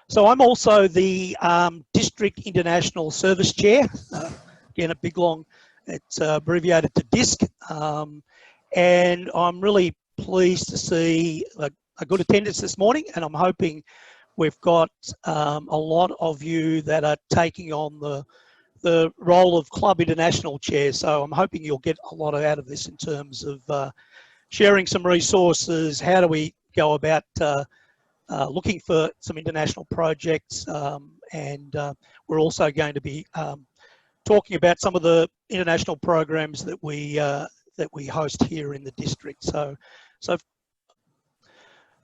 So I'm also the District International Service Chair. Again, a big long, it's abbreviated to DISC. And I'm really pleased to see a good attendance this morning, and I'm hoping we've got a lot of you that are taking on the role of Club International Chair. So I'm hoping you'll get a lot out of this in terms of sharing some resources. How do we go about looking for some international projects, and we're also going to be talking about some of the international programs that we host here in the district. So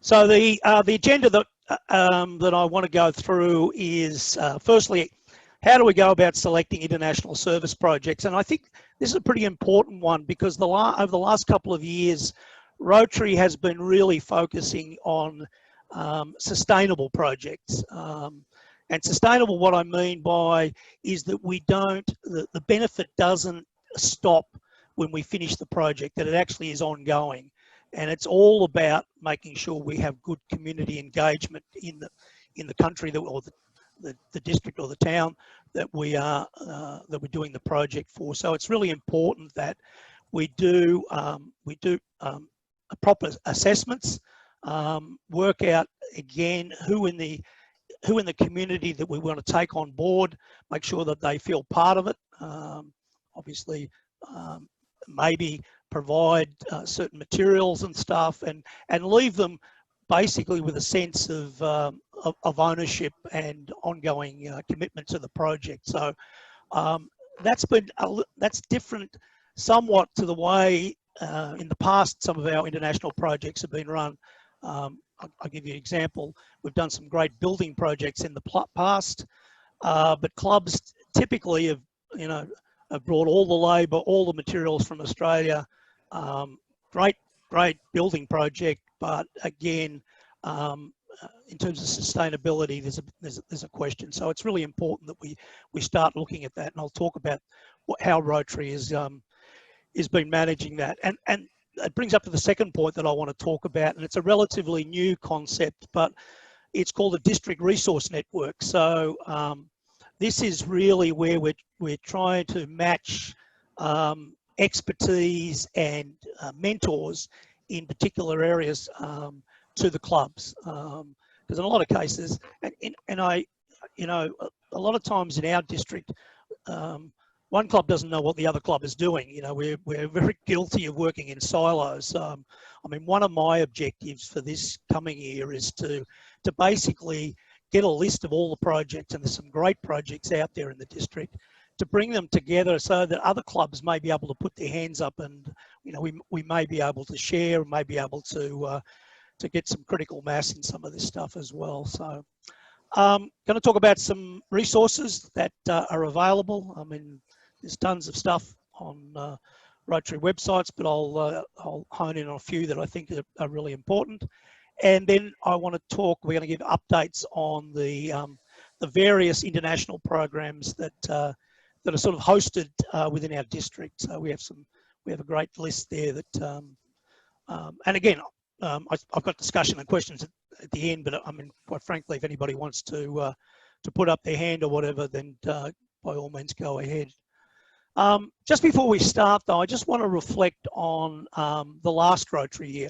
the agenda that I want to go through is firstly, how do we go about selecting international service projects? And I think this is a pretty important one because over the last couple of years, Rotary has been really focusing on sustainable projects. And sustainable, what I mean by is that the benefit doesn't stop when we finish the project, that it actually is ongoing. And it's all about making sure we have good community engagement in the country or the district or the town that we're doing the project for. So it's really important that we do proper assessments, work out again who in the community that we want to take on board, make sure that they feel part of it. Obviously, maybe provide certain materials and stuff, and leave them basically with a sense of ownership and ongoing commitment to the project. So that's different somewhat to the way in the past some of our international projects have been run. I'll give you an example. We've done some great building projects in the past, but clubs typically have brought all the labour, all the materials from Australia. Great building project, but again, in terms of sustainability, there's a question. So it's really important that we start looking at that, and I'll talk about how Rotary has been managing that. And it brings up to the second point that I want to talk about, and it's a relatively new concept, but it's called a district resource network. So this is really where we're trying to match expertise and mentors in particular areas to the clubs, because in a lot of cases, and I, a lot of times in our district, one club doesn't know what the other club is doing. We're very guilty of working in silos. I mean, one of my objectives for this coming year is to basically get a list of all the projects, and there's some great projects out there in the district, to bring them together so that other clubs may be able to put their hands up, and we may be able to share, may be able to get some critical mass in some of this stuff as well. So going to talk about some resources that are available. I mean, there's tons of stuff on Rotary websites, but I'll hone in on a few that I think are really important. And then I want to talk, we're going to give updates on the various international programs that are sort of hosted within our district. So we have a great list there that, and again, I've got discussion and questions at the end, but I mean, quite frankly, if anybody wants to put up their hand or whatever, then by all means go ahead. Just before we start though, I just want to reflect on the last Rotary year.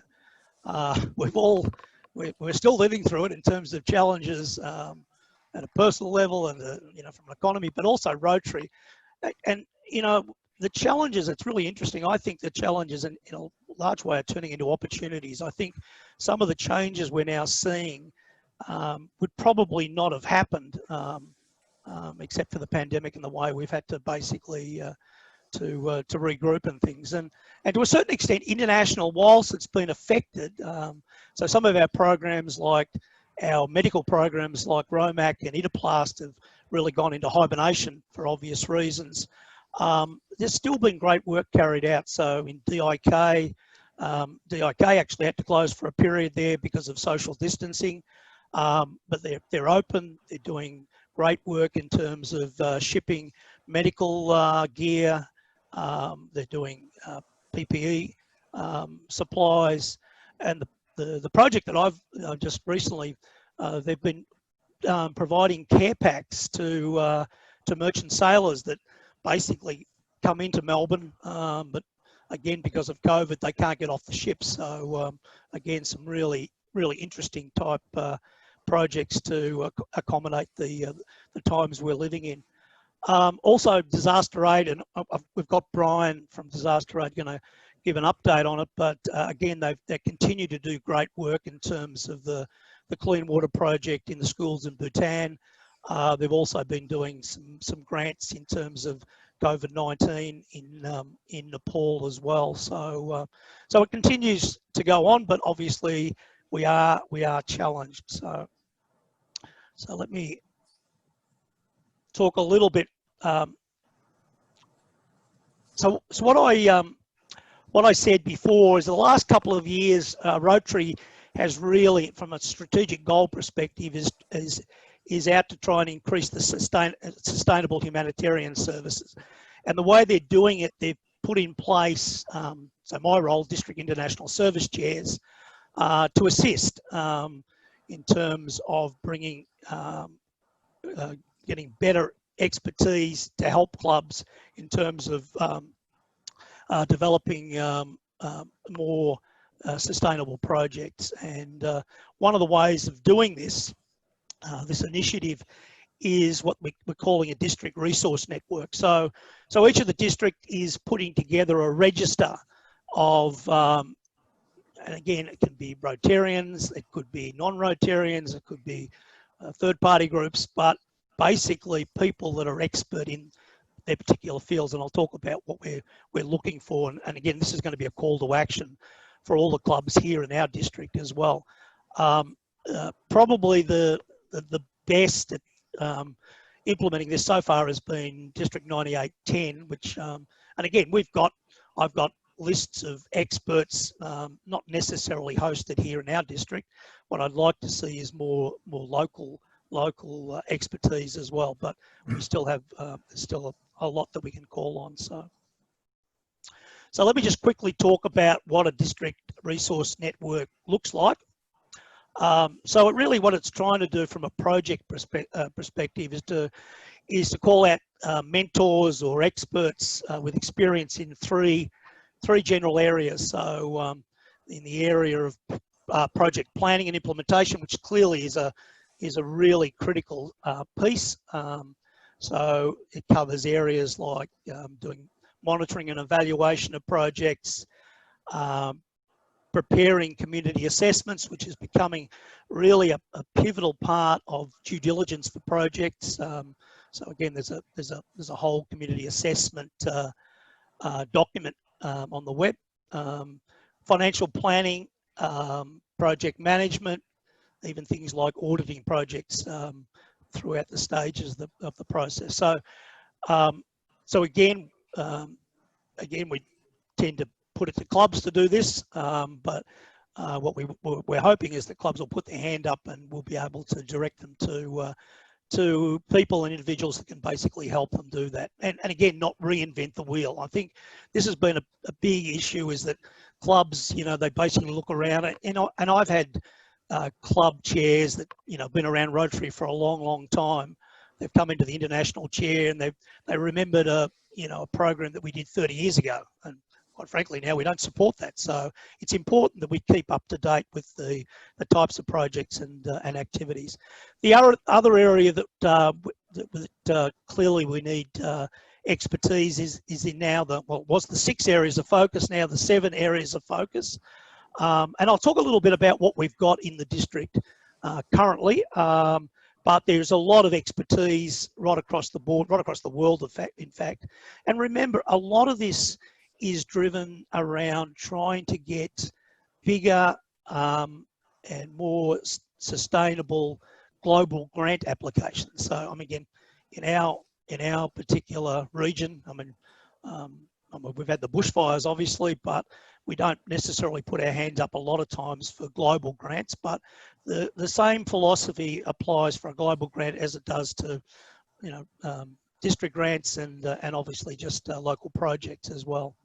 We're still living through it in terms of challenges at a personal level and from an economy, but also Rotary. And the challenges, it's really interesting. I think the challenges in a large way are turning into opportunities. I think some of the changes we're now seeing would probably not have happened except for the pandemic and the way we've had to basically to regroup and things. And to a certain extent, international, whilst it's been affected, so some of our programs, like our medical programs like Romac and Itaplast, have really gone into hibernation for obvious reasons. There's still been great work carried out. So in DIK, DIK actually had to close for a period there because of social distancing, but they're open. They're doing great work in terms of shipping medical gear. They're doing PPE supplies, and the project that I've just recently, they've been providing care packs to merchant sailors that basically come into Melbourne, but again, because of COVID, they can't get off the ship. So again, some really interesting type projects to accommodate the times we're living in. Also, disaster aid, and we've got Brian from Disaster Aid going to give an update on it. But again, they continue to do great work in terms of the clean water project in the schools in Bhutan. They've also been doing some grants in terms of COVID-19 in Nepal as well. So so it continues to go on, but obviously we are challenged. So let me talk a little bit. So what I said before is the last couple of years, Rotary has really, from a strategic goal perspective, is out to try and increase the sustainable humanitarian services. And the way they're doing it, they've put in place, so my role, District International Service Chairs, to assist in terms of bringing, getting better expertise to help clubs in terms of developing more sustainable projects. And one of the ways of doing this, this initiative, is what we're calling a district resource network. So each of the district is putting together a register of, and again, it can be Rotarians, it could be non-Rotarians, it could be third-party groups, but basically people that are expert in their particular fields. And I'll talk about what we're looking for. And again, this is going to be a call to action for all the clubs here in our district as well. Probably the best at implementing this so far has been District 9810, which, and again, I've got lists of experts, not necessarily hosted here in our district. What I'd like to see is more local expertise as well, but we still have still a lot that we can call on. So let me just quickly talk about what a district resource network looks like. So really what it's trying to do from a project perspective is to call out mentors or experts with experience in three general areas. So in the area of project planning and implementation, which clearly is a really critical piece. So it covers areas like doing monitoring and evaluation of projects, preparing community assessments, which is becoming really a pivotal part of due diligence for projects. So again, there's a whole community assessment document on the web. Financial planning, project management, even things like auditing projects throughout the stages of the process. So again, we tend to put it to clubs to do this, but what we're hoping is that clubs will put their hand up and we'll be able to direct them to people and individuals that can basically help them do that. And again, not reinvent the wheel. I think this has been a big issue, is that clubs, they basically look around, and I've had club chairs that, been around Rotary for a long time. They've come into the international chair and they remembered a program that we did 30 years ago. And quite frankly, now we don't support that. So it's important that we keep up to date with the types of projects and activities. The other area that clearly we need expertise is in now was the 6 areas of focus, now the 7 areas of focus. And I'll talk a little bit about what we've got in the district currently. But there's a lot of expertise right across the board, right across the world, in fact. And remember, a lot of this is driven around trying to get bigger and more sustainable global grant applications. So, again, in our particular region, we've had the bushfires, obviously, but we don't necessarily put our hands up a lot of times for global grants. But the same philosophy applies for a global grant as it does to, district grants and obviously just local projects as well.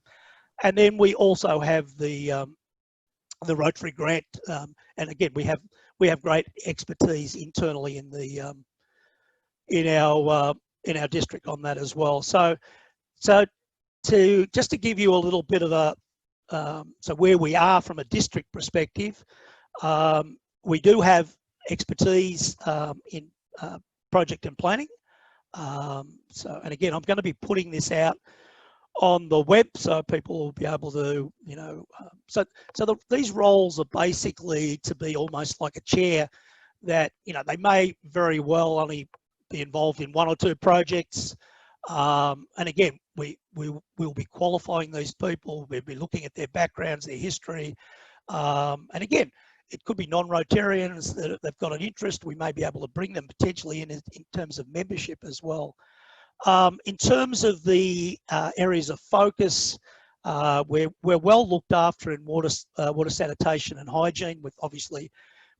And then we also have the the Rotary grant, and again we have great expertise internally in the in our district on that as well. So to just to give you a little bit of a so where we are from a district perspective, we do have expertise in project and planning. So, and again, I'm going to be putting this out on the web so people will be able to, you know, these roles are basically to be almost like a chair that, you know, they may very well only be involved in 1 or 2 projects. And again, we will be qualifying these people. We'll be looking at their backgrounds, their history. And again, it could be non-Rotarians that they've got an interest. We may be able to bring them potentially in terms of membership as well. In terms of the areas of focus, we're well looked after in water sanitation and hygiene, with obviously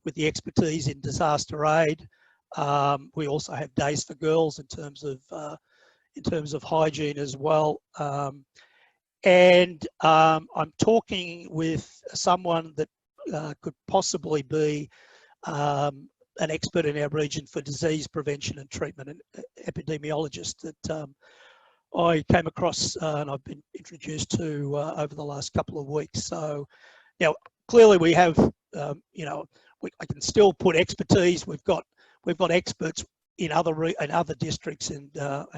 with the expertise in disaster aid. We also have Days for Girls in terms of hygiene as well. And I'm talking with someone that could possibly be an expert in our region for disease prevention and treatment, an epidemiologist that I came across and I've been introduced to over the last couple of weeks. So, you know, clearly we have, you know, I can still put expertise. We've got experts in other districts and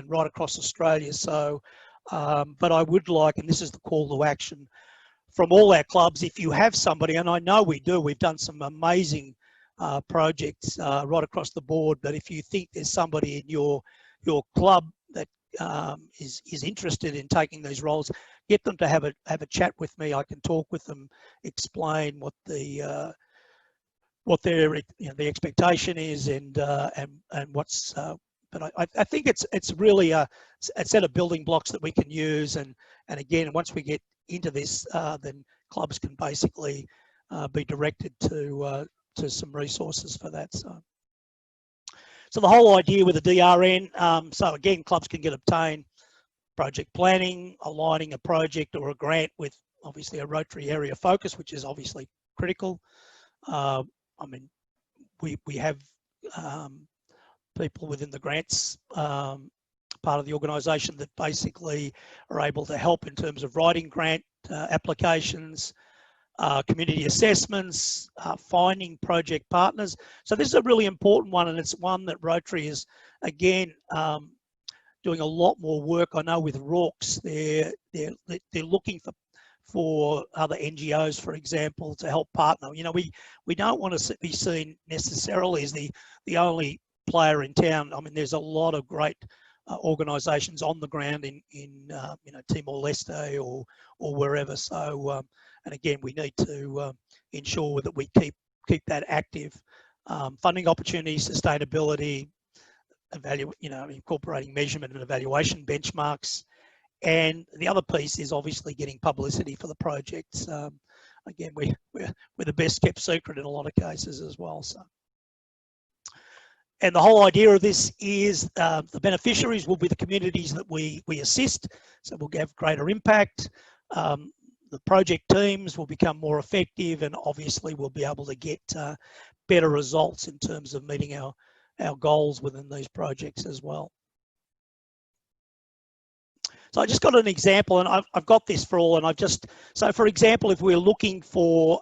right across Australia. So, but I would like, and this is the call to action from all our clubs, if you have somebody, and I know we do, we've done some amazing projects right across the board, but if you think there's somebody in your club that is interested in taking these roles, get them to have a chat with me. I can talk with them, explain what their the expectation is and what's but I think it's really a set of building blocks that we can use, and again, once we get into this, then clubs can basically be directed to some resources for that. So the whole idea with the DRN, so again, clubs can obtain project planning, aligning a project or a grant with obviously a Rotary area focus, which is obviously critical. I mean, we have people within the grants part of the organisation that basically are able to help in terms of writing grant applications, community assessments, finding project partners. So this is a really important one, and it's one that Rotary is, again, doing a lot more work. I know with Rorks, they're looking for other NGOs, for example, to help partner. You know, we don't want to be seen necessarily as the only player in town. I mean, there's a lot of great organisations on the ground in you know, Timor-Leste or wherever. So and again, we need to ensure that we keep that active. Funding opportunities, sustainability, you know, incorporating measurement and evaluation benchmarks. And the other piece is obviously getting publicity for the projects. Again, we're the best kept secret in a lot of cases as well. So, and the whole idea of this is the beneficiaries will be the communities that we assist, so we'll have greater impact. The project teams will become more effective, and obviously we'll be able to get better results in terms of meeting our goals within these projects as well. So I just got an example, and I've got this for all, and so for example, if we're looking for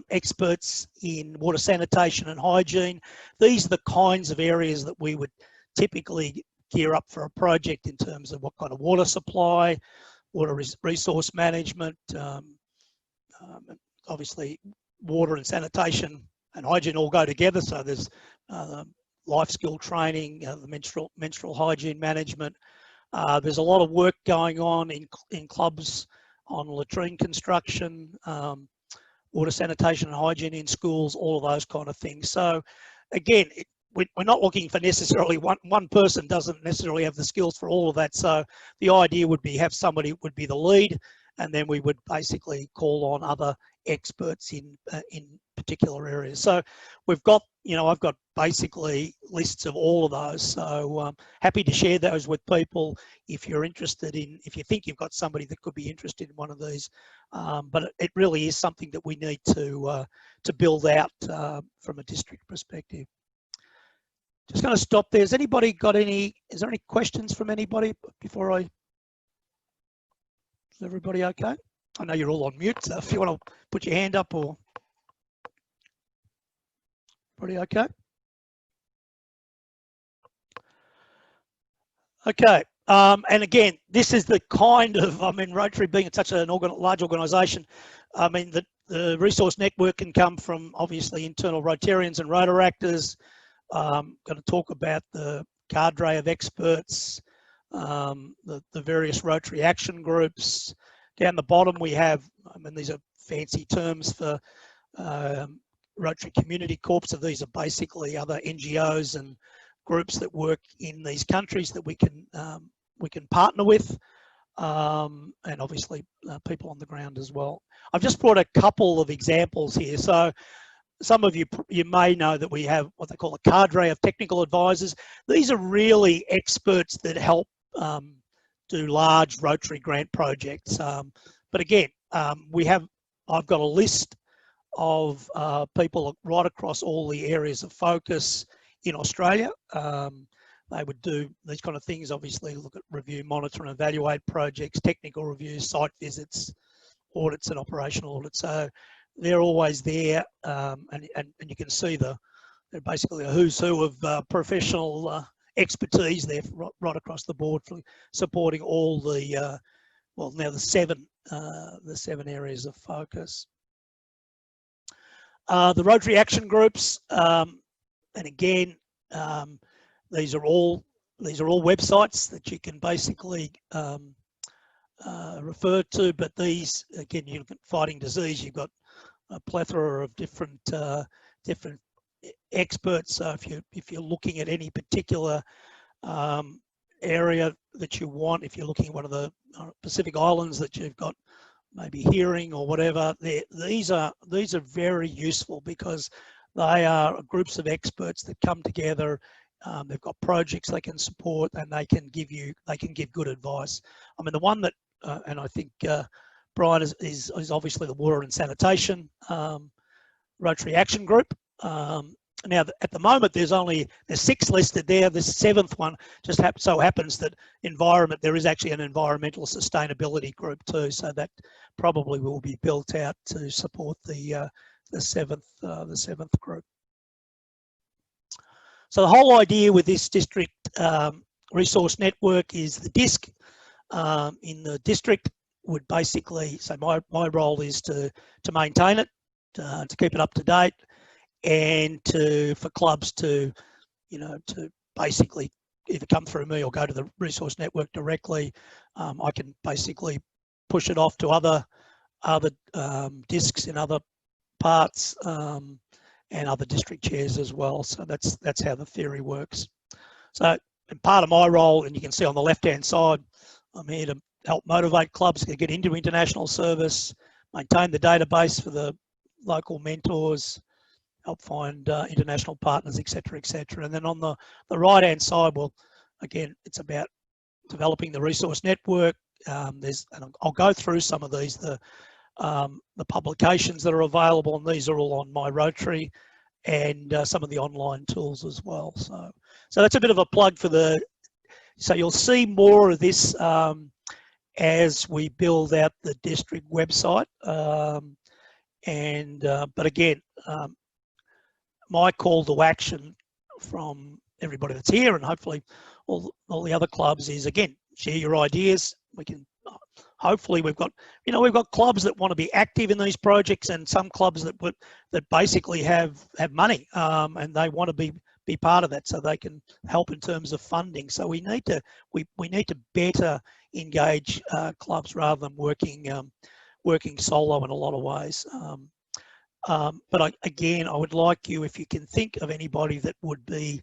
experts in water sanitation and hygiene, these are the kinds of areas that we would typically gear up for a project in terms of what kind of water supply, water resource management, obviously water and sanitation and hygiene all go together. So there's life skill training, the menstrual hygiene management. There's a lot of work going on in clubs on latrine construction, water sanitation and hygiene in schools, all of those kind of things. So again, we're not looking for necessarily one person doesn't necessarily have the skills for all of that. So the idea would be have somebody would be the lead, and then we would basically call on other experts in particular areas. So we've got, you know, I've got basically lists of all of those. So happy to share those with people if you're interested in, if you think you've got somebody that could be interested in one of these. But it really is something that we need to build out from a district perspective. Just going to stop there. Has anybody got any, is there any questions from anybody before I, is everybody okay? I know you're all on mute, so if you want to put your hand up or, everybody okay? Okay, and again, this is the kind of, I mean, Rotary being such a large organisation, I mean, the resource network can come from obviously internal Rotarians and Rotaractors. Going to talk about the cadre of experts, the various Rotary action groups. Down the bottom we have, I mean, these are fancy terms for Rotary Community Corps, so these are basically other NGOs and groups that work in these countries that we can partner with, and obviously people on the ground as well. I've just brought a couple of examples here. So some of you may know that we have what they call a cadre of technical advisors. These are really experts that help do large Rotary grant projects. But again, I've got a list of people right across all the areas of focus in Australia. They would do these kind of things, obviously look at, review, monitor and evaluate projects, technical reviews, site visits, audits and operational audits. So they're always there, and you can see they're basically a who's who of professional expertise there right across the board for supporting all the, well, now the seven areas of focus. The Rotary action groups, and again, these are all websites that you can basically refer to, but these, again, you look at fighting disease, you've got a plethora of different experts. So if you're looking at any particular area that you want, if you're looking at one of the Pacific Islands that you've got maybe hearing or whatever, these are very useful because they are groups of experts that come together. They've got projects they can support, and they can give good advice. I mean, the one that and I think Brian is obviously the water and sanitation Rotary action group. Now at the moment there's 6 listed there. This 7th one just so happens that environment, there is actually an environmental sustainability group too, so that probably will be built out to support the 7th group. So the whole idea with this district resource network is the DISC in the district would basically, so my role is to maintain it, to keep it up to date, and for clubs to, you know, to basically either come through me or go to the resource network directly. I can basically push it off to other discs in other parts, and other district chairs as well. So that's how the theory works. So, and part of my role, and you can see on the left-hand side, I'm here to help motivate clubs to get into international service, maintain the database for the local mentors, help find international partners, etc., etc. And then on the right-hand side, well, again, it's about developing the resource network. And I'll go through some of these, the publications that are available, and these are all on My Rotary, and some of the online tools as well. So that's a bit of a plug for so you'll see more of this as we build out the district website. But again, my call to action from everybody that's here, and hopefully all the other clubs, is again, share your ideas. We can hopefully we've got clubs that want to be active in these projects, and some clubs that basically have money, and they want to be part of that, so they can help in terms of funding. So we need to better engage clubs rather than working solo in a lot of ways. But again, I would like you, if you can think of anybody that would be,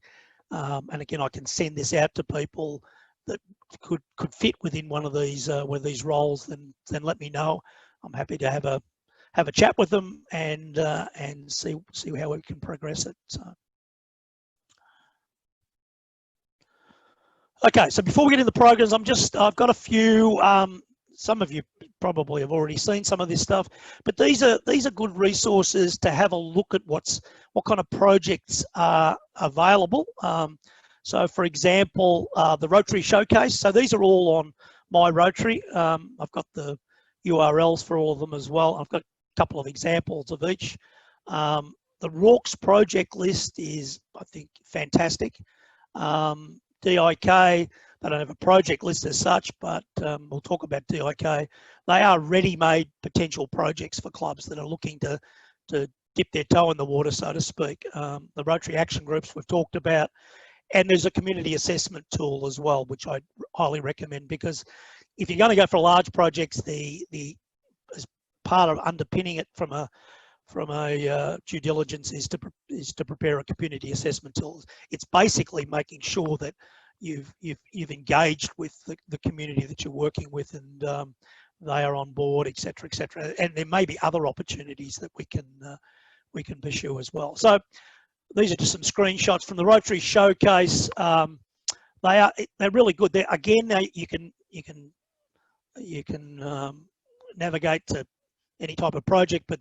and again, I can send this out to people that could fit within one of these roles, then let me know. I'm happy to have a chat with them and see how we can progress it. So. Okay, so before we get into the programs, I've got a few, some of you probably have already seen some of this stuff, but these are good resources to have a look at what kind of projects are available. So for example, the Rotary Showcase, so these are all on My Rotary. I've got the URLs for all of them as well. I've got a couple of examples of each. The Rorke's project list is, I think, fantastic. DIK, they don't have a project list as such, but we'll talk about DIK. They are ready-made potential projects for clubs that are looking to dip their toe in the water, so to speak. The Rotary Action Groups we've talked about, and there's a community assessment tool as well, which I highly recommend, because if you're going to go for large projects, as part of underpinning it from a due diligence is to prepare a community assessment tool. It's basically making sure that you've engaged with the community that you're working with, and they are on board, etc., etc. And there may be other opportunities that we can pursue as well. So these are just some screenshots from the Rotary Showcase. They're really good. You can navigate to any type of project, but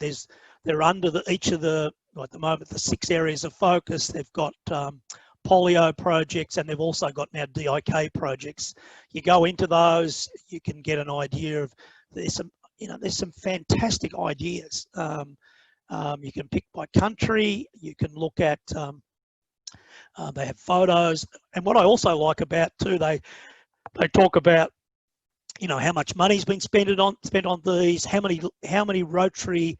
they're under each of the, at the moment, the 6 areas of focus. They've got polio projects, and they've also got now DIK projects. You go into those, you can get an idea of, there's some fantastic ideas. You can pick by country. You can look at, they have photos, and what I also like about too, they talk about, how much money's been spent on these, how many Rotary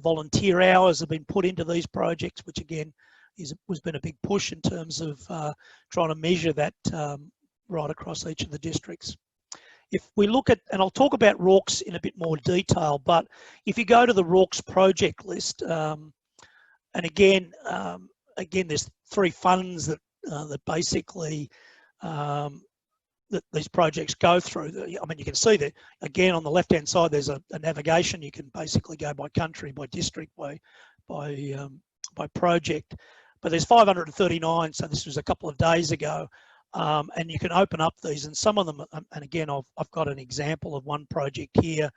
volunteer hours have been put into these projects, which again has been a big push in terms of trying to measure that right across each of the districts. If we look at, and I'll talk about Rorke's in a bit more detail, but if you go to the Rorke's project list, and again, there's 3 funds that basically that these projects go through. I mean, you can see that again on the left-hand side. There's a navigation. You can basically go by country, by district, by project. But there's 539. So this was a couple of days ago, and you can open up these. And some of them, and again, I've got an example of one project here.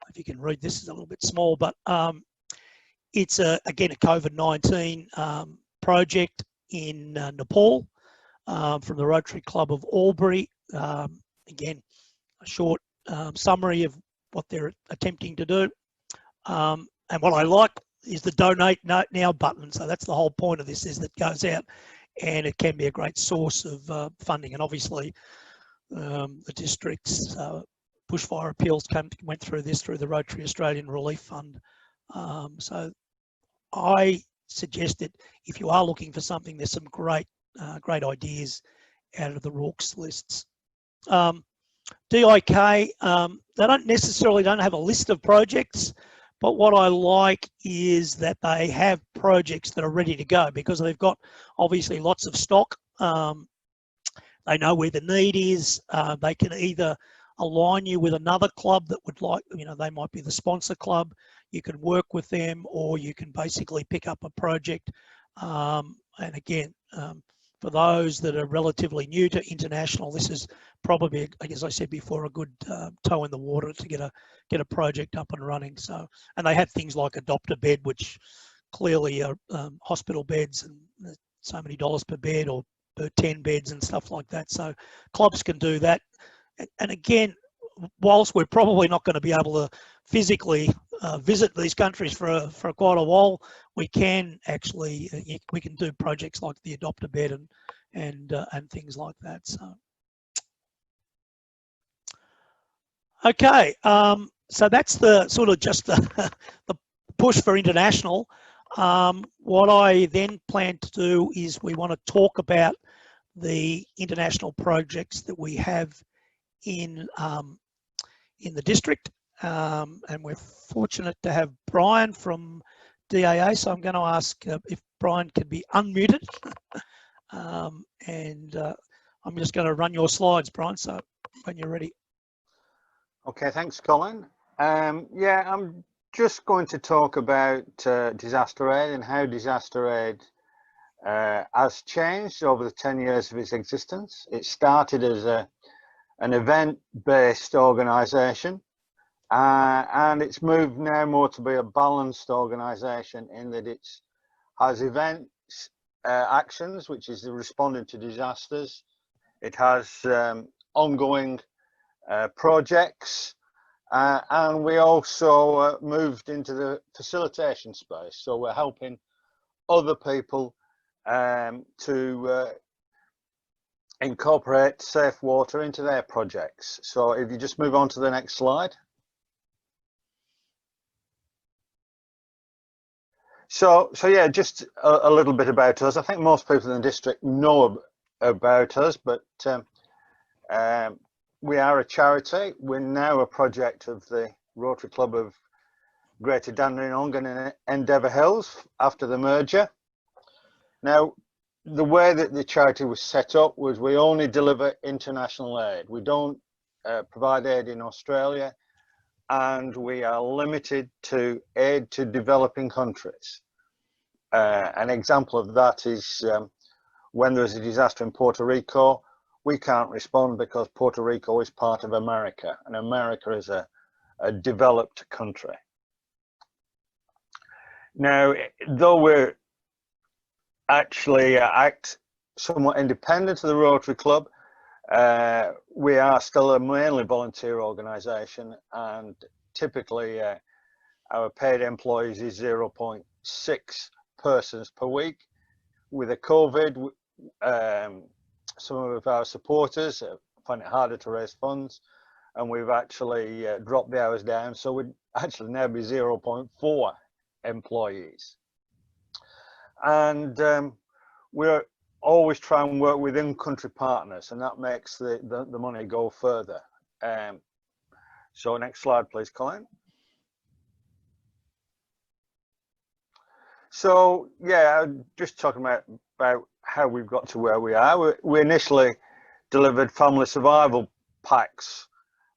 If you can read, this is a little bit small, but it's again a COVID-19 project in Nepal. From the Rotary Club of Albury. Again, a short summary of what they're attempting to do. And what I like is the donate now button. So that's the whole point of this, is that goes out and it can be a great source of funding. And obviously the district's bushfire appeals went through this through the Rotary Australian Relief Fund. So I suggest that if you are looking for something, there's some great ideas out of the Rorke's lists. DIK, they don't have a list of projects, but what I like is that they have projects that are ready to go, because they've got obviously lots of stock. They know where the need is. They can either align you with another club that would like, they might be the sponsor club. You can work with them, or you can basically pick up a project. And again, for those that are relatively new to international, this is probably, as I said before, a good toe in the water to get a project up and running. So, and they have things like Adopt a Bed, which clearly are hospital beds, and so many dollars per bed, or per 10 beds and stuff like that. So clubs can do that. And again, whilst we're probably not going to be able to physically visit these countries for quite a while, we can actually we can do projects like the Adopt a Bed and things like that. So okay, so that's the sort of just the push for international. What I then plan to do is we want to talk about the international projects that we have in the district, and we're fortunate to have Brian from DAA, so I'm going to ask if Brian can be unmuted, and I'm just going to run your slides, Brian, so when you're ready. Okay, thanks, Colin. Yeah, I'm just going to talk about disaster aid and how disaster aid has changed over the 10 years of its existence. It started as an event-based organisation, and it's moved now more to be a balanced organisation in that it has events, actions, which is the responding to disasters. It has ongoing projects, and we also moved into the facilitation space. So we're helping other people to incorporate safe water into their projects. So if you just move on to the next slide. So yeah, just a little bit about us. I think most people in the district know about us, but we are a charity. We're now a project of the Rotary Club of Greater Dandenong and Endeavour Hills after the merger. Now, the way that the charity was set up was we only deliver international aid. We don't provide aid in Australia, and we are limited to aid to developing countries. An example of that is when there's a disaster in Puerto Rico, we can't respond because Puerto Rico is part of America, and America is a developed country. Now, though we're actually act somewhat independent of the Rotary Club, we are still a mainly volunteer organisation, and typically our paid employees is 0.6 persons per week. With the COVID, some of our supporters find it harder to raise funds, and we've actually dropped the hours down, so we'd actually now be 0.4 employees. And we're always try and work with in-country partners, and that makes the money go further. So next slide, please, Colin. So yeah, just talking about how we've got to where we are. We initially delivered family survival packs,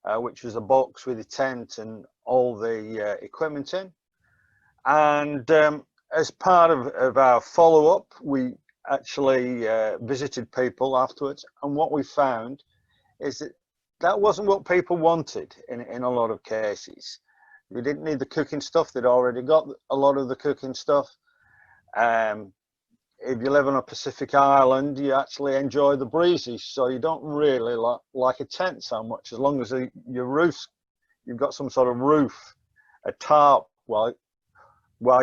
which was a box with a tent and all the equipment in. And as part of our follow-up, we actually visited people afterwards, and what we found is that wasn't what people wanted in a lot of cases. We didn't need the cooking stuff. They'd already got a lot of the cooking stuff. If you live on a Pacific island, you actually enjoy the breezes, so you don't really like a tent so much, as long as your roof's, you've got some sort of roof, a tarp while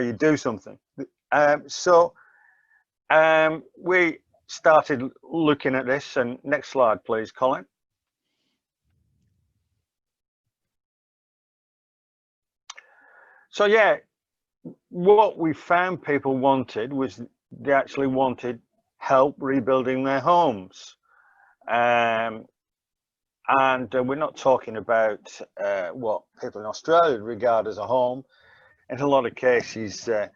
you do something. So we started looking at this, and next slide, please, Colin. So yeah, what we found people wanted was they actually wanted help rebuilding their homes. And we're not talking about what people in Australia regard as a home. In a lot of cases, the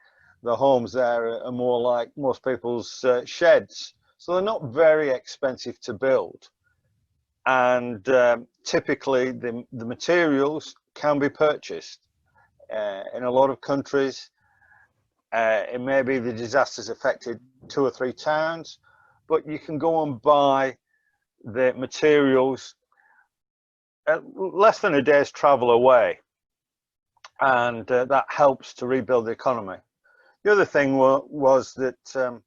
homes there are more like most people's sheds. So they're not very expensive to build. And typically the materials can be purchased. In a lot of countries, it may be the disasters affected 2 or 3 towns, but you can go and buy the materials at less than a day's travel away, and that helps to rebuild the economy. The other thing was that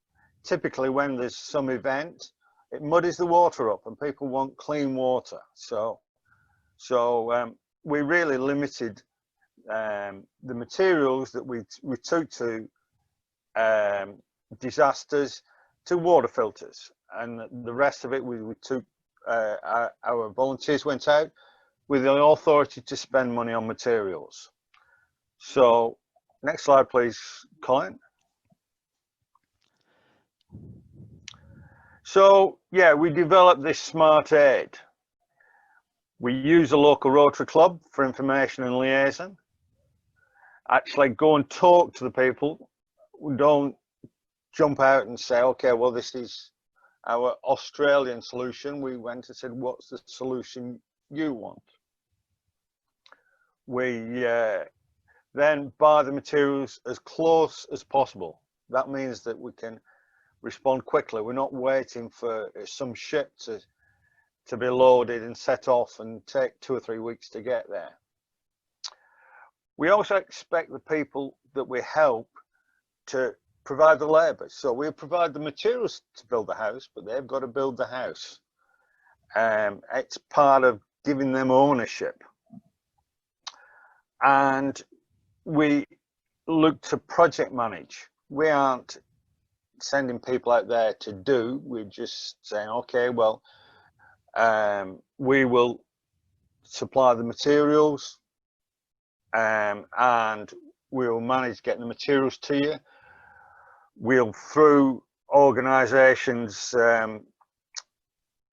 typically when there's some event, it muddies the water up and people want clean water. So we really limited the materials that we took to disasters to water filters, and the rest of it we took, our volunteers went out with the authority to spend money on materials. So next slide, please, Colin. So yeah, we developed this smart aid. We use a local Rotary Club for information and liaison. Actually go and talk to the people. We don't jump out and say, okay, well, this is our Australian solution. We went and said, what's the solution you want? We then buy the materials as close as possible. That means that we can respond quickly. We're not waiting for some ship to be loaded and set off and take 2 or 3 weeks to get there. We also expect the people that we help to provide the labour. So we'll provide the materials to build the house, but they've got to build the house. It's part of giving them ownership. And we look to project manage. We aren't sending people out there to do, we're just saying, okay, well, we will supply the materials, and we'll manage getting the materials to you. We'll, through organisations in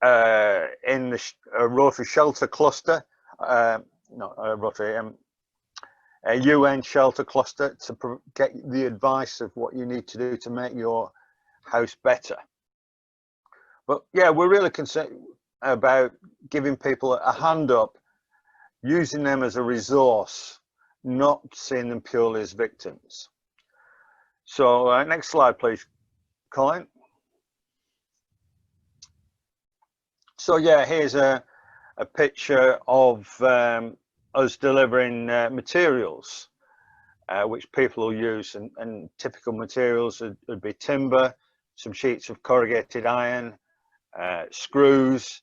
the Rotary Shelter Cluster, not Rotary, a UN shelter cluster, to get the advice of what you need to do to make your house better. But yeah, we're really concerned about giving people a hand up, using them as a resource, not seeing them purely as victims. So next slide, please, Colin. So yeah, here's a picture of us delivering materials which people will use, and typical materials would be timber, some sheets of corrugated iron, screws,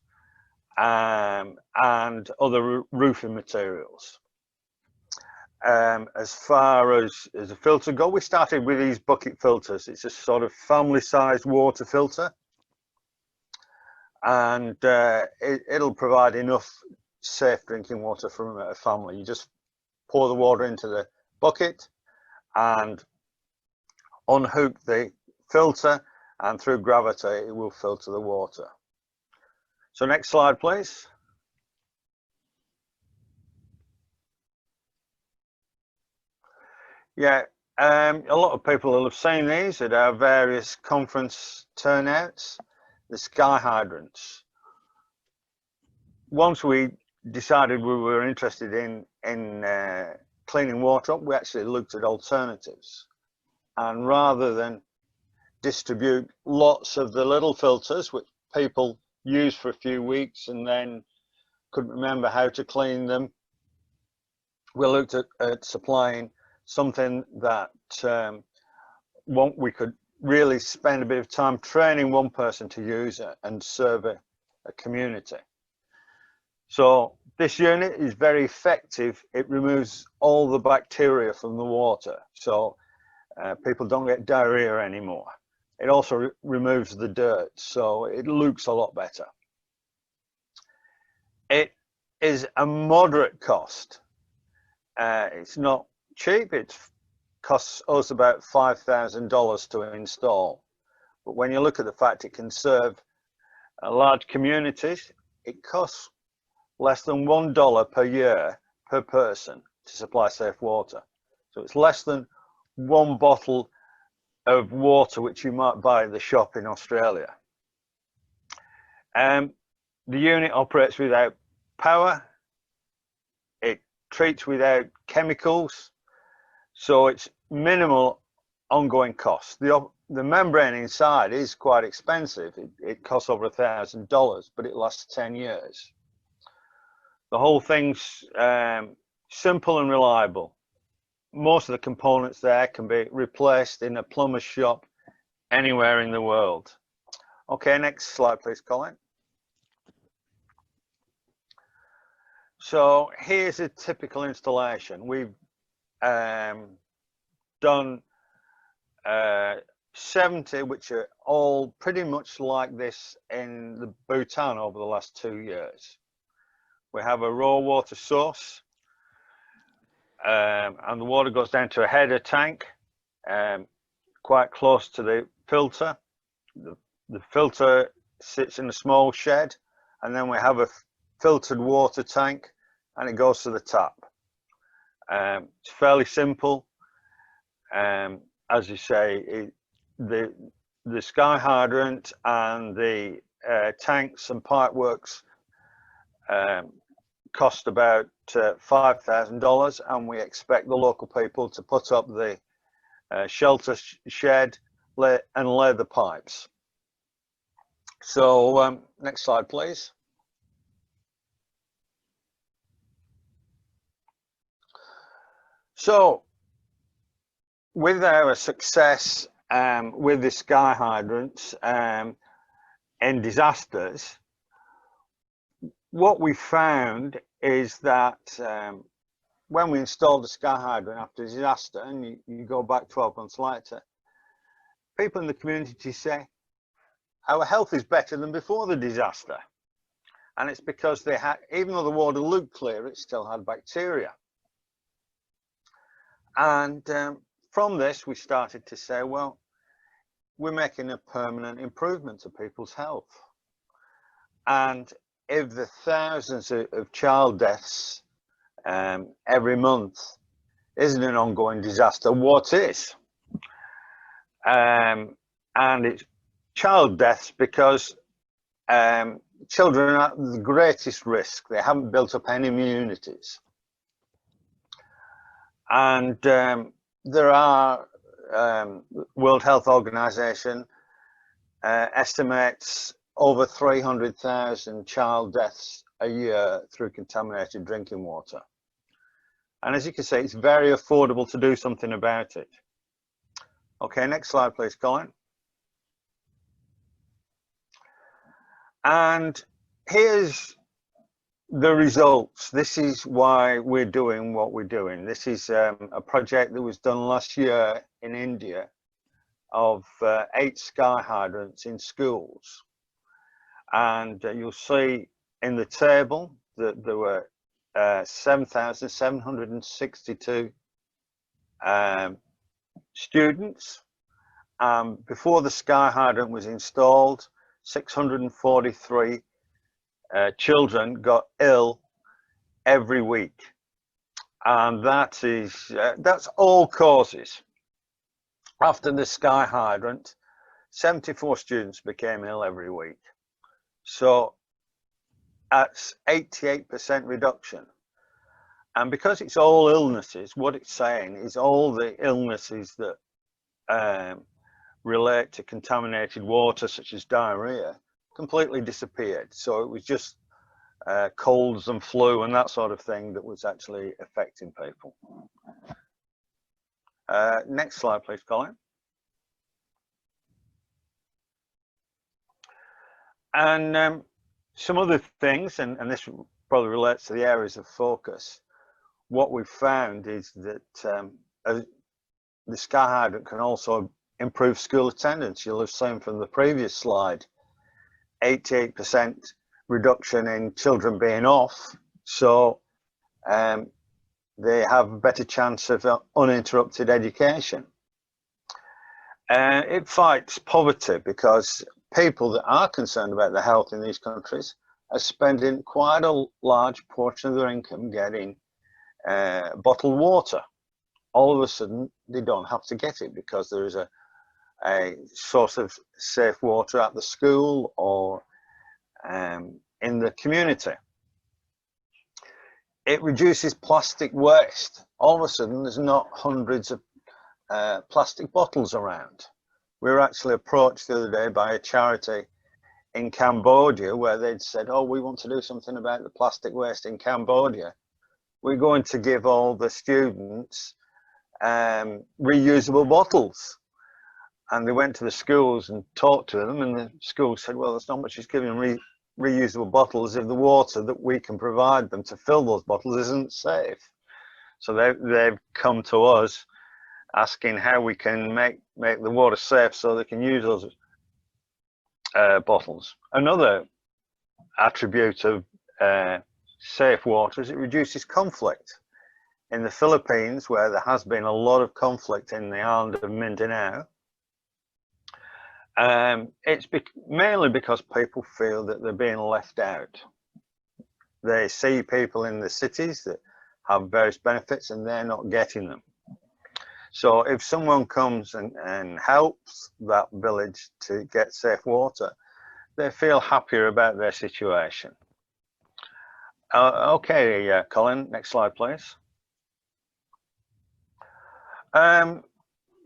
and other roofing materials. As far as a filter go, we started with these bucket filters. It's a sort of family-sized water filter, and it'll provide enough safe drinking water from a family. You just pour the water into the bucket and unhook the filter, and through gravity it will filter the water. So next slide, please. Yeah, a lot of people will have seen these at our various conference turnouts, the sky hydrants. Once we decided we were interested in cleaning water up, we actually looked at alternatives. And rather than distribute lots of the little filters, which people use for a few weeks and then couldn't remember how to clean them, we looked at supplying something that we could really spend a bit of time training one person to use it and serve a community. So this unit is very effective. It removes all the bacteria from the water, so people don't get diarrhea anymore. It also removes the dirt, so it looks a lot better. It is a moderate cost. It's not cheap. It costs us about $5,000 to install. But when you look at the fact it can serve large communities, it costs less than $1 per year per person to supply safe water. So it's less than one bottle of water which you might buy at the shop in Australia. The unit operates without power. It treats without chemicals, so it's minimal ongoing cost. The membrane inside is quite expensive. It costs over $1,000, but it lasts 10 years. The whole thing's simple and reliable. Most of the components there can be replaced in a plumber's shop anywhere in the world. Okay, next slide, please, Colin. So here's a typical installation. We've done 70, which are all pretty much like this in the Bhutan over the last 2 years. We have a raw water source, and the water goes down to a header tank quite close to the filter. The filter sits in a small shed, and then we have a filtered water tank, and it goes to the tap. It's fairly simple. As you say, the sky hydrant and the tanks and pipe works cost about $5,000, and we expect the local people to put up the shelter shed, lay the pipes. So next slide, please. So with our success with the sky hydrants in disasters, what we found is that when we installed the sky hydrant after disaster, and you go back 12 months later, people in the community say our health is better than before the disaster. And it's because they had, even though the water looked clear, it still had bacteria. And from this, we started to say, well, we're making a permanent improvement to people's health. And if the thousands of child deaths every month isn't an ongoing disaster, what is? And it's child deaths because children are at the greatest risk. They haven't built up any immunities. And there are, World Health Organization estimates over 300,000 child deaths a year through contaminated drinking water. And as you can see, it's very affordable to do something about it. Okay, next slide, please, Colin. And here's the results. This is why we're doing what we're doing. This is a project that was done last year in India of 8 sky hydrants in schools. And you'll see in the table that there were 7,762 students. Before the sky hydrant was installed, 643 children got ill every week, and that's all causes. After the sky hydrant, 74 students became ill every week. So that's 88% reduction. And because it's all illnesses, what it's saying is all the illnesses that relate to contaminated water, such as diarrhea, completely disappeared. So it was just colds and flu and that sort of thing that was actually affecting people. Next slide, please, Colin. And some other things, and this probably relates to the areas of focus, what we've found is that the sky hydrant can also improve school attendance. You'll have seen from the previous slide, 88% reduction in children being off, so they have a better chance of uninterrupted education. It fights poverty because people that are concerned about their health in these countries are spending quite a large portion of their income getting bottled water. All of a sudden, they don't have to get it because there is a source of safe water at the school or in the community. It reduces plastic waste. All of a sudden, there's not hundreds of plastic bottles around. We were actually approached the other day by a charity in Cambodia where they'd said, oh, we want to do something about the plastic waste in Cambodia. We're going to give all the students reusable bottles. And they went to the schools and talked to them, and the schools said, well, there's not much use giving reusable bottles if the water that we can provide them to fill those bottles isn't safe. So they've come to us asking how we can make the water safe so they can use those bottles. Another attribute of safe water is it reduces conflict. In the Philippines, where there has been a lot of conflict in the island of Mindanao, it's mainly because people feel that they're being left out. They see people in the cities that have various benefits and they're not getting them. So if someone comes and helps that village to get safe water, they feel happier about their situation. Colin, next slide, please.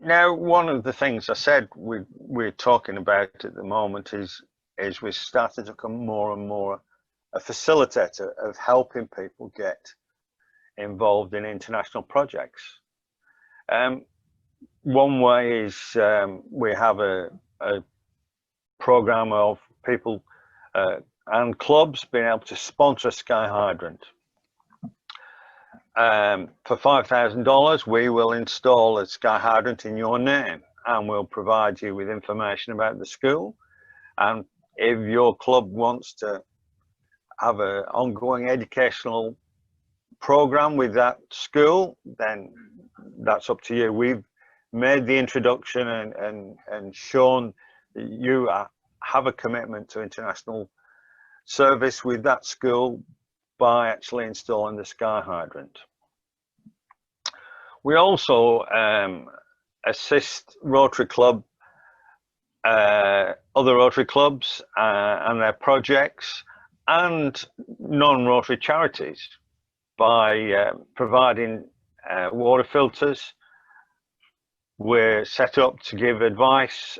Now, one of the things I said we're talking about at the moment is we're starting to become more and more a facilitator of helping people get involved in international projects. One way is we have a program of people and clubs being able to sponsor a sky hydrant. For $5,000, we will install a sky hydrant in your name, and we'll provide you with information about the school. And if your club wants to have an ongoing educational program with that school, then that's up to you. We've made the introduction and shown that you have a commitment to international service with that school by actually installing the sky hydrant. We also assist Rotary Club, other Rotary clubs and their projects, and non-Rotary charities by providing water filters. We're set up to give advice,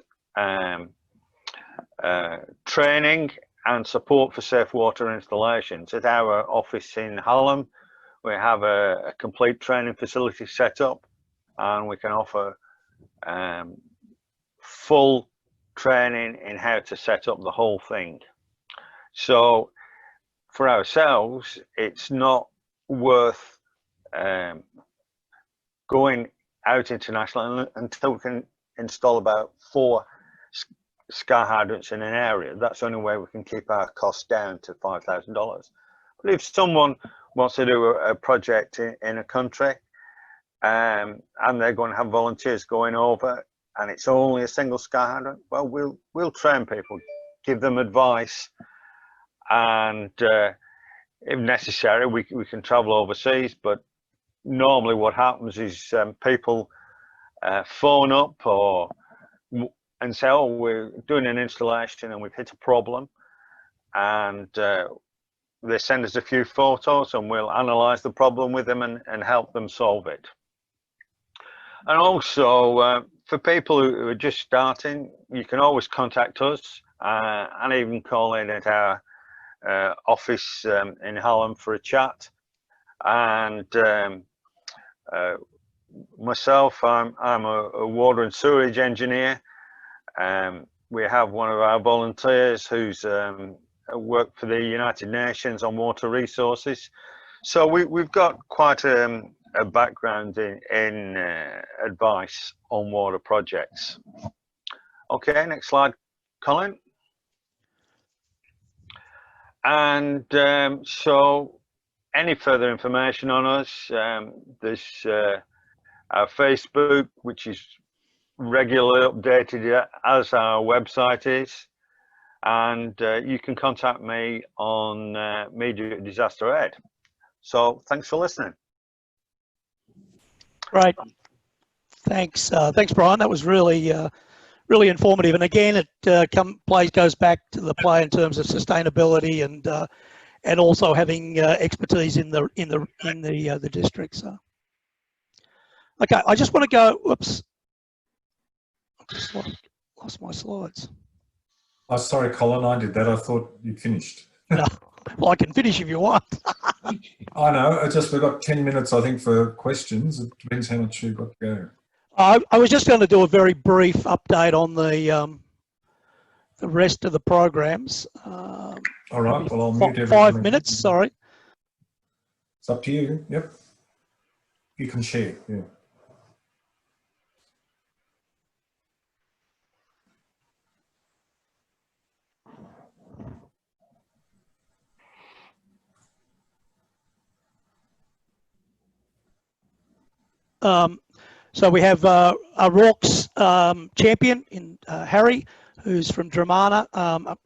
training and support for safe water installations. At our office in Hallam, we have a complete training facility set up, and we can offer full training in how to set up the whole thing. So for ourselves, it's not worth going out international until we can install about 4 sky hydrants in an area. That's the only way we can keep our costs down to $5,000. But if someone wants to do a project in a country and they're going to have volunteers going over and it's only a single sky hydrant, well, we'll train people, give them advice, and if necessary, we can travel overseas. But normally what happens is people phone up and say, oh, we're doing an installation and we've hit a problem, and they send us a few photos and we'll analyze the problem with them and help them solve it. And also for people who are just starting, you can always contact us and even call in at our office in Hallam for a chat. And myself, I'm a water and sewerage engineer. We have one of our volunteers who's worked for the United Nations on water resources. So we've got quite a background in advice on water projects. Okay, next slide, Colin. And so any further information on us, there's our Facebook, which is regularly updated as our website is, and you can contact me on Media Disaster Aid. So thanks for listening. Great. Thanks, thanks, Brian. That was really really informative. And again, it goes back to the play in terms of sustainability and also having expertise in the district. So, okay, I just want to go. Whoops, I just lost my slides. Oh, sorry, Colin, I did that. I thought you'd finished. No, well, I can finish if you want. I know. We've got 10 minutes, I think, for questions. It depends how much you've got to go. I was just going to do a very brief update on the rest of the programs. All right. Well, I'll mute everything. 5 minutes. Sorry. It's up to you. Yep. You can share. Yeah. So we have a Rorke's champion in Harry, who's from Dramana.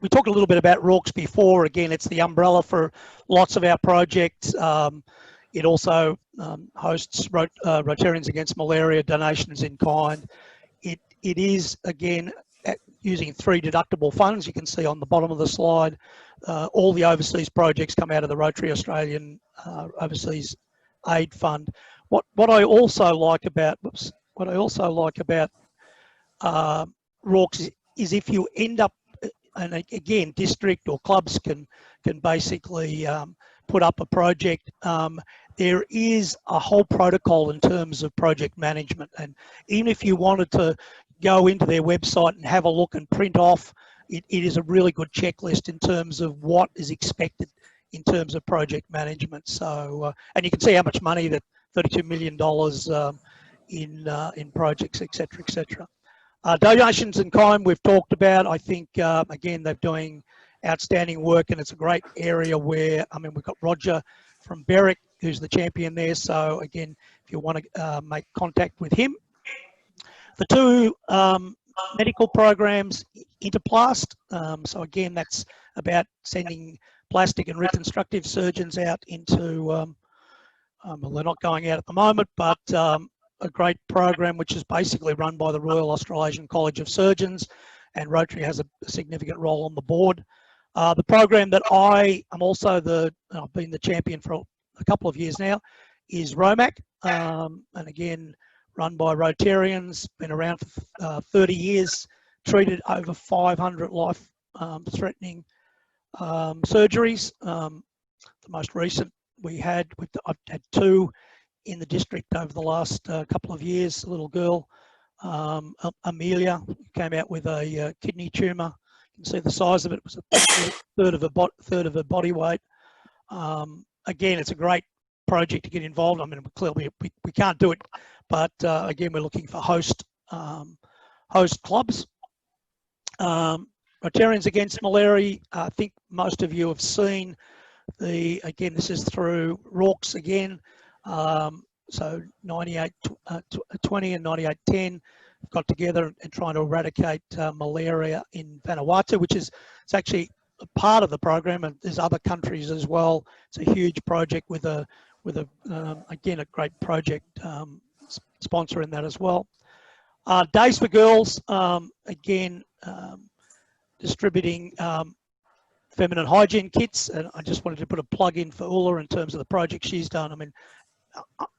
We talked a little bit about Rorke's before. Again, it's the umbrella for lots of our projects. It also hosts Rotarians Against Malaria donations in kind. It is, again, using 3 deductible funds. You can see on the bottom of the slide, all the overseas projects come out of the Rotary Australian Overseas Aid Fund. What I also like about, whoops, what I also like about Rorks is if you end up, and again, district or clubs can basically put up a project. There is a whole protocol in terms of project management, and even if you wanted to go into their website and have a look and print off, it is a really good checklist in terms of what is expected in terms of project management. So, and you can see how much money, that $32 million in projects, etc., etc. Donations in kind we've talked about. I think again they're doing outstanding work, and it's a great area where, I mean, we've got Roger from Berwick who's the champion there. So again, if you want to make contact with him. The two medical programs, Interplast. So again, that's about sending plastic and reconstructive surgeons out into, well, they're not going out at the moment, but a great program which is basically run by the Royal Australasian College of Surgeons, and Rotary has a significant role on the board. The program that I am also I've been the champion for a couple of years now, is ROMAC, and again, run by Rotarians, been around for 30 years, treated over 500 life-threatening surgeries. The most recent I've had 2 in the district over the last couple of years. A little girl, Amelia, came out with a kidney tumour. You can see the size of it. It was a third of her body weight. Again, it's a great project to get involved. I mean, clearly we can't do it, but again, we're looking for host clubs. Rotarians Against Malaria. I think most of you have seen again, this is through Rorks again. So 9820 and 9810 got together and trying to eradicate malaria in Vanuatu, which is, it's actually a part of the program, and there's other countries as well. It's a huge project with again, a great project sponsor in that as well. Days for Girls, again, distributing feminine hygiene kits, and I just wanted to put a plug in for Ula in terms of the project she's done. I mean,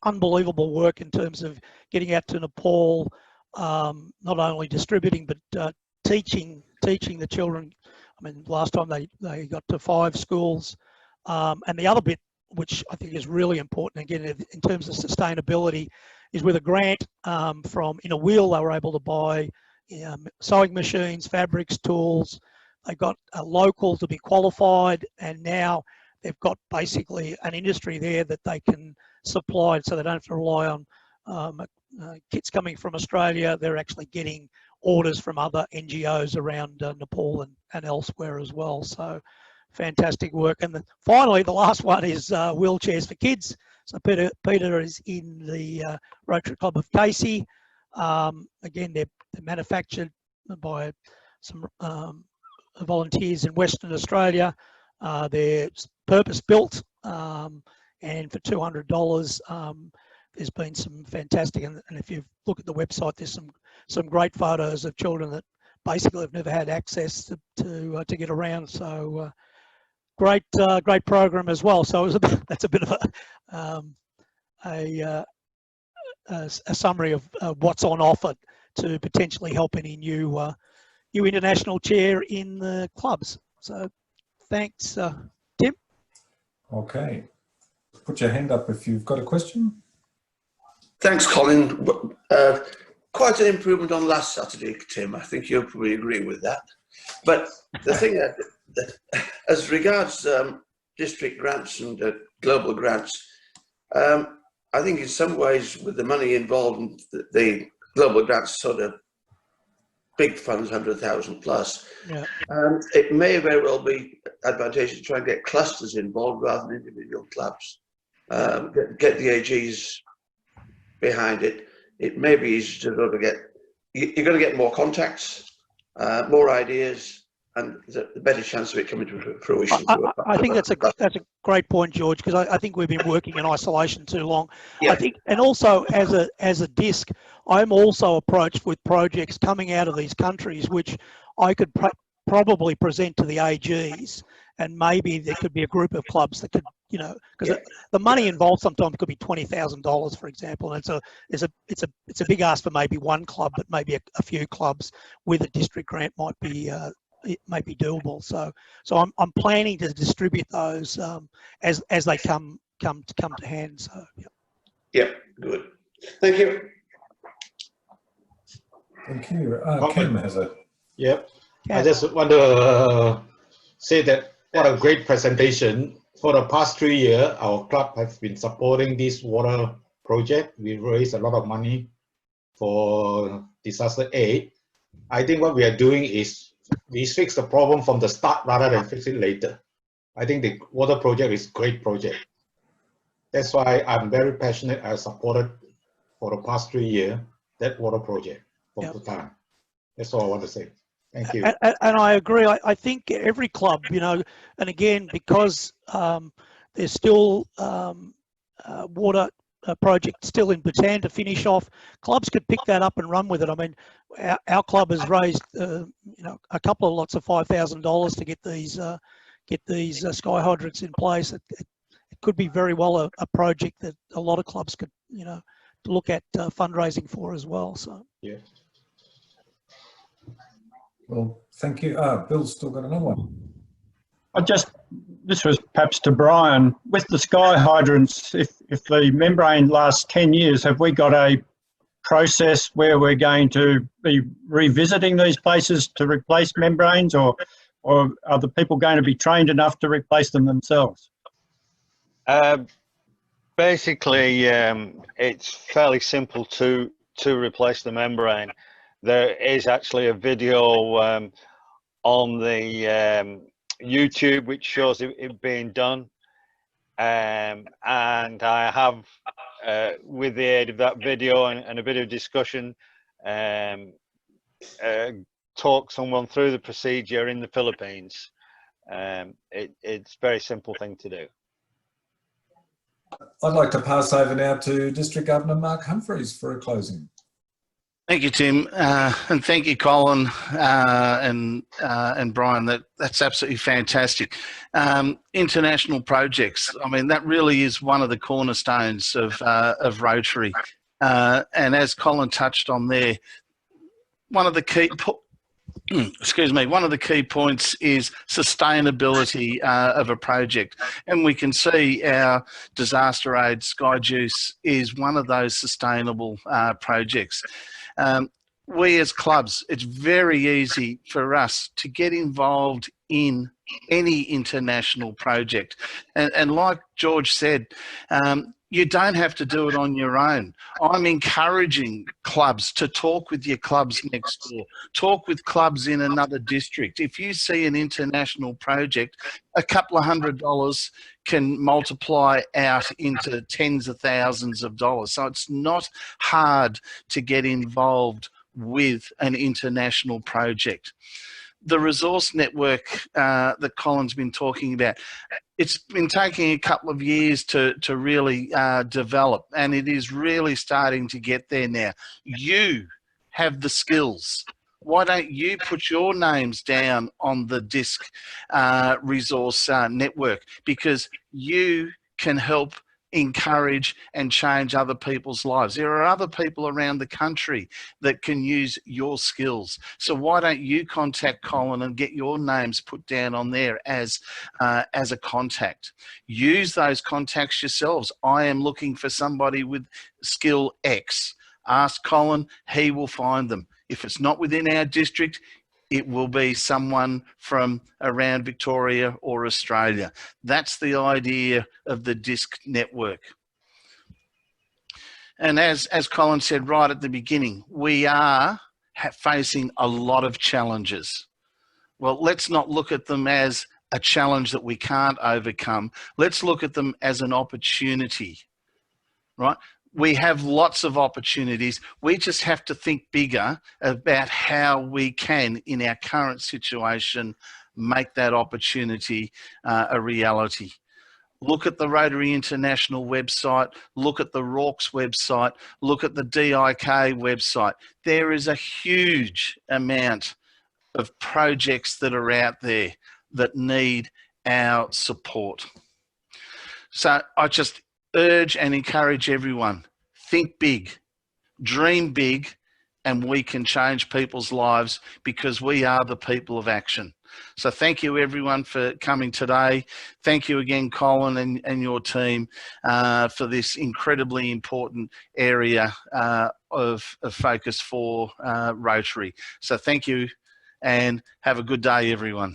unbelievable work in terms of getting out to Nepal, not only distributing but teaching the children. I mean, last time they got to 5 schools, and the other bit which I think is really important, again, in terms of sustainability, is with a grant from In a Wheel, they were able to buy sewing machines, fabrics, tools. They got a local to be qualified, and now they've got basically an industry there that they can supply, so they don't have to rely on kits coming from Australia. They're actually getting orders from other NGOs around Nepal and elsewhere as well. So fantastic work. And finally, the last one is wheelchairs for kids. So Peter is in the Rotary Club of Casey. Again, they're manufactured by some volunteers in Western Australia. They're purpose-built, and for $200, there's been some fantastic, and if you look at the website, there's some great photos of children that basically have never had access to get around. So great program as well. So it was that's a bit of a summary of what's on offer to potentially help any new international chair in the clubs. So thanks, Tim. Okay, put your hand up if you've got a question. Thanks, Colin. Quite an improvement on last Saturday, Tim. I think you'll probably agree with that. But the thing that as regards district grants and global grants, I think in some ways with the money involved in the global grants, sort of big funds, 100,000 plus, Yeah. it may very well be advantageous to try and get clusters involved rather than individual clubs. Get the AGs behind it. It may be easier to sort of you're going to get more contacts, more ideas, and the better chance of it coming to fruition. I think that's a great point, George, because I think we've been working in isolation too long. Yeah. I think, and also as a disc, I'm also approached with projects coming out of these countries which I could probably present to the AGs and maybe there could be a group of clubs that could, you know, because the money involved sometimes could be $20,000, for example, and it's a big ask for maybe one club, but maybe a few clubs with a district grant might be it may be doable. So I'm planning to distribute those as they come to hand. So yeah. Yep, good. Thank you. Thank you. Kim has a... Yep. Yeah. I just want to say that what a great presentation. For the past 3 years, our club has been supporting this water project. We raised a lot of money for disaster aid. I think what we are doing is we fix the problem from the start rather than fix it later. I think the water project is a great project. That's why I'm very passionate. I supported for the past 3 years that water project from Bhutan. That's all I want to say. Thank you. And I agree. I think every club, you know, and again, because there's still water project still in Bhutan to finish off, clubs could pick that up and run with it. I mean, our club has raised, you know, a couple of lots of $5,000 to get these sky hydrants in place. It could be very well a project that a lot of clubs could, you know, look at fundraising for as well. So yeah. Well, thank you. Bill's still got another one. This was perhaps to Brian. With the sky hydrants, if the membrane lasts 10 years, have we got a process where we're going to be revisiting these places to replace membranes, or are the people going to be trained enough to replace them themselves? Basically, it's fairly simple to replace the membrane. There is actually a video on the YouTube which shows it being done, and I have, with the aid of that video and a bit of discussion, talk someone through the procedure in the Philippines. It's a very simple thing to do. I'd like to pass over now to District Governor Mark Humphreys for a closing. Thank you, Tim, and thank you, Colin and Brian. That's absolutely fantastic. International projects. I mean, that really is one of the cornerstones of Rotary. And as Colin touched on there, one of the key one of the key points is sustainability of a project, and we can see our disaster aid Sky Juice is one of those sustainable projects. We as clubs, it's very easy for us to get involved in any international project, and like George said, you don't have to do it on your own. I'm encouraging clubs to talk with your clubs next door, talk with clubs in another district. If you see an international project, a couple of $100 can multiply out into tens of thousands of dollars. So it's not hard to get involved with an international project. The resource network that Colin's been talking about, it's been taking a couple of years to really develop, and it is really starting to get there now. You have the skills. Why don't you put your names down on the DISC resource network? Because you can help encourage and change other people's lives. There are other people around the country that can use your skills. So why don't you contact Colin and get your names put down on there as a contact? Use those contacts yourselves. I am looking for somebody with skill X. Ask Colin, he will find them. If it's not within our district, it will be someone from around Victoria or Australia. That's the idea of the DISC network. And as Colin said right at the beginning, we are facing a lot of challenges. Well, let's not look at them as a challenge that we can't overcome. Let's look at them as an opportunity, right? We have lots of opportunities. We just have to think bigger about how we can, in our current situation, make that opportunity a reality. Look at the Rotary International website, look at the Rorke's website, look at the DIK website. There is a huge amount of projects that are out there that need our support. So I just urge and encourage everyone, think big, dream big, and we can change people's lives because we are the people of action. So thank you everyone for coming today. Thank you again, Colin and your team for this incredibly important area of focus for Rotary. So thank you and have a good day, everyone.